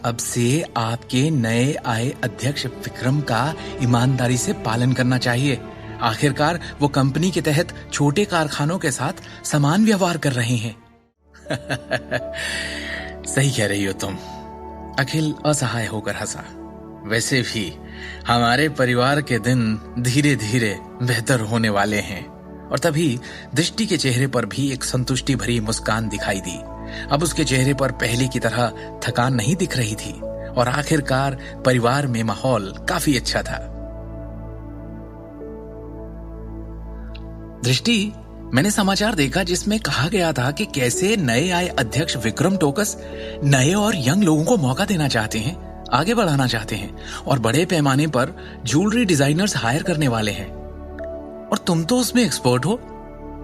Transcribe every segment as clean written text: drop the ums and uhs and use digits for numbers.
अब से आपके नए आए अध्यक्ष विक्रम का ईमानदारी से पालन करना चाहिए। आखिरकार वो कंपनी के तहत छोटे कारखानों के साथ समान व्यवहार कर रहे हैं। सही कह रही हो तुम। अखिल असहाय होकर हंसा। वैसे भी हमारे परिवार के दिन धीरे धीरे बेहतर होने वाले हैं। और तभी दृष्टि के चेहरे पर भी एक संतुष्टि भरी मुस्कान दिखाई दी। अब उसके चेहरे पर पहले की तरह थकान नहीं दिख रही थी और आखिरकार परिवार में माहौल काफी अच्छा था। दृष्टि, मैंने समाचार देखा जिसमें कहा गया था कि कैसे नए आए अध्यक्ष विक्रम टोकस नए और यंग लोगों को मौका देना चाहते हैं, आगे बढ़ाना चाहते हैं और बड़े पैमाने पर ज्वेलरी डिजाइनर्स हायर करने वाले हैं। और तुम तो उसमें एक्सपर्ट हो,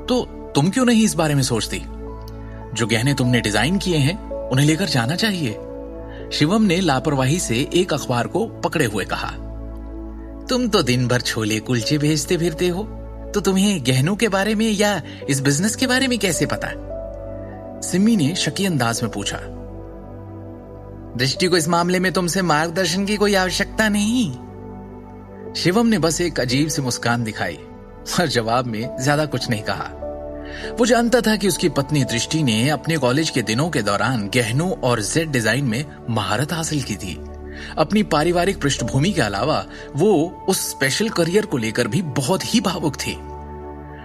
तो तुम क्यों नहीं इस बारे में सोचती? जो गहने तुमने डिजाइन किए हैं उन्हें लेकर जाना चाहिए। शिवम ने लापरवाही से एक अखबार को पकड़े हुए कहा। तुम तो दिन भर छोले कुलचे भेजते फिरते हो, तो तुम्हें गहनों के बारे में या इस बिजनेस के बारे में कैसे पता? सिमी ने शकी अंदाज में पूछा। दृष्टि को इस मामले में तुमसे मार्गदर्शन की कोई आवश्यकता नहीं। शिवम ने बस एक अजीब सी मुस्कान दिखाई और जवाब में ज्यादा कुछ नहीं कहा। वो जानता था कि उसकी पत्नी दृष्टि ने अपने कॉलेज के दिनों के दौरान गहनों और जेड डिजाइन में महारत हासिल की थी। अपनी पारिवारिक पृष्ठभूमि के अलावा वो उस स्पेशल करियर को लेकर भी बहुत ही भावुक थी।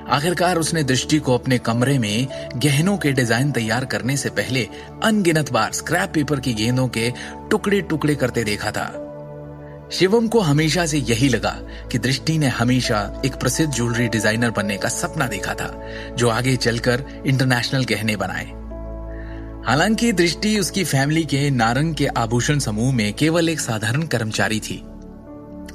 आखिरकार उसने दृष्टि को अपने कमरे में गहनों के डिजाइन तैयार करने से पहले अनगिनत बार स्क्रैप पेपर की गेंदों के टुकड़े टुकड़े करते देखा था। शिवम को हमेशा से यही लगा कि दृष्टि ने हमेशा एक प्रसिद्ध ज्वेलरी डिजाइनर बनने का सपना देखा था, जो आगे चलकर इंटरनेशनल गहने बनाए। हालांकि दृष्टि उसकी फैमिली के नारंग के आभूषण समूह में केवल एक साधारण कर्मचारी थी।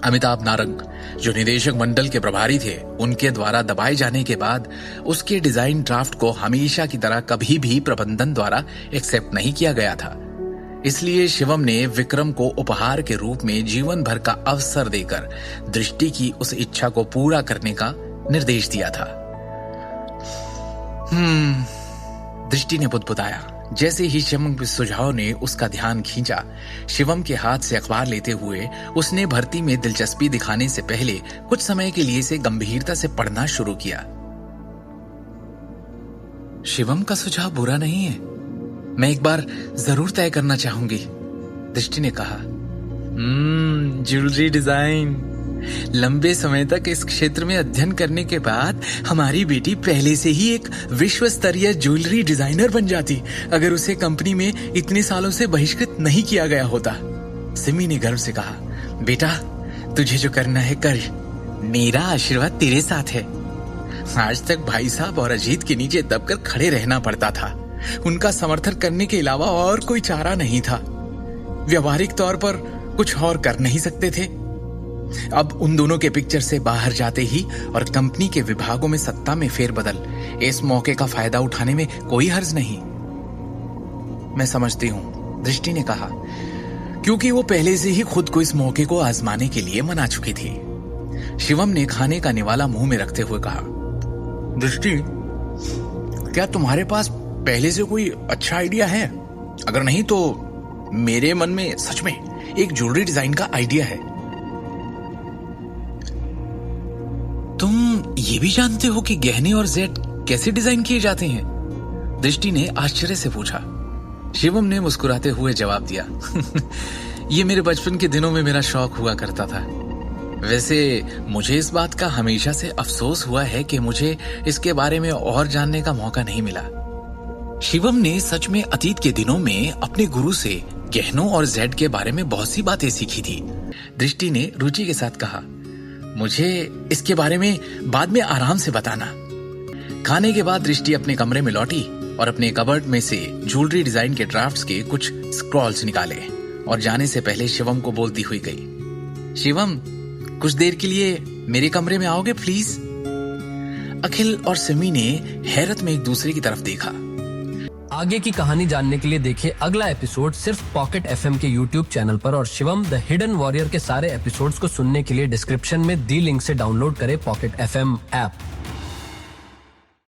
अमिताभ नारंग, जो निदेशक मंडल के प्रभारी थे, उनके द्वारा दबाए जाने के बाद उसके डिजाइन ड्राफ्ट को हमेशा की तरह कभी भी प्रबंधन द्वारा एक्सेप्ट नहीं किया गया था। इसलिए शिवम ने विक्रम को उपहार के रूप में जीवन भर का अवसर देकर दृष्टि की उस इच्छा को पूरा करने का निर्देश दिया था। दृष्टि ने बुदबुदाया। जैसे ही शिवम के सुझाव ने उसका ध्यान खींचा, शिवम के हाथ से अखबार लेते हुए उसने भर्ती में दिलचस्पी दिखाने से पहले कुछ समय के लिए इसे गंभीरता से पढ़ना शुरू किया। शिवम का सुझाव बुरा नहीं है, मैं एक बार जरूर तय करना चाहूंगी, दृष्टि ने कहा। Jewellery design. लंबे समय तक इस क्षेत्र में अध्ययन करने के बाद हमारी बेटी पहले से ही एक विश्व स्तरीय ज्वेलरी डिजाइनर बन जाती अगर उसे कंपनी में इतने सालों से बहिष्कृत नहीं किया गया होता। सिमी ने गर्व से कहा, बेटा तुझे जो करना है कर, मेरा आशीर्वाद तेरे साथ है। आज तक भाई साहब और अजीत के नीचे दबकर खड़े रहना पड़ता था। उनका समर्थन करने के अलावा और कोई चारा नहीं था। व्यवहारिक तौर पर कुछ और कर नहीं सकते थे। अब उन दोनों के पिक्चर से बाहर जाते ही और कंपनी के विभागों में सत्ता में फेरबदल, इस मौके का फायदा उठाने में कोई हर्ज नहीं। मैं समझती हूं, दृष्टि ने कहा, क्योंकि वो पहले से ही खुद को इस मौके को आजमाने के लिए मना चुकी थी। शिवम ने खाने का निवाला मुंह में रखते हुए कहा, दृष्टि, क्या तुम्हारे पास पहले से कोई अच्छा आइडिया है? अगर नहीं तो मेरे मन में सच में एक ज्वेलरी डिजाइन का आइडिया है। तुम ये भी जानते हो कि गहने और जेड कैसे डिजाइन किए जाते हैं? दृष्टि ने आश्चर्य से पूछा। शिवम ने मुस्कुराते हुए जवाब दिया, ये मेरे बचपन के दिनों में मेरा शौक हुआ करता था। वैसे मुझे इस बात का हमेशा से अफसोस हुआ है कि मुझे इसके बारे में और जानने का मौका नहीं मिला। शिवम ने सच में अतीत के दिनों में अपने गुरु से गहनों और जेड के बारे में बहुत सी बातें सीखी थी। दृष्टि ने रुचि के साथ कहा, मुझे इसके बारे में बाद में आराम से बताना। खाने के बाद दृष्टि अपने कमरे में लौटी और अपने कबर्ड में से ज्वेलरी डिजाइन के ड्राफ्ट्स के कुछ स्क्रॉल्स निकाले और जाने से पहले शिवम को बोलती हुई गई, शिवम कुछ देर के लिए मेरे कमरे में आओगे प्लीज? अखिल और सिमी ने हैरत में एक दूसरे की तरफ देखा। आगे की कहानी जानने के लिए देखें अगला एपिसोड सिर्फ पॉकेट एफएम के यूट्यूब चैनल पर और शिवम द हिडन वॉरियर के सारे एपिसोड्स को सुनने के लिए डिस्क्रिप्शन में दी लिंक से डाउनलोड करें पॉकेट एफएम ऐप।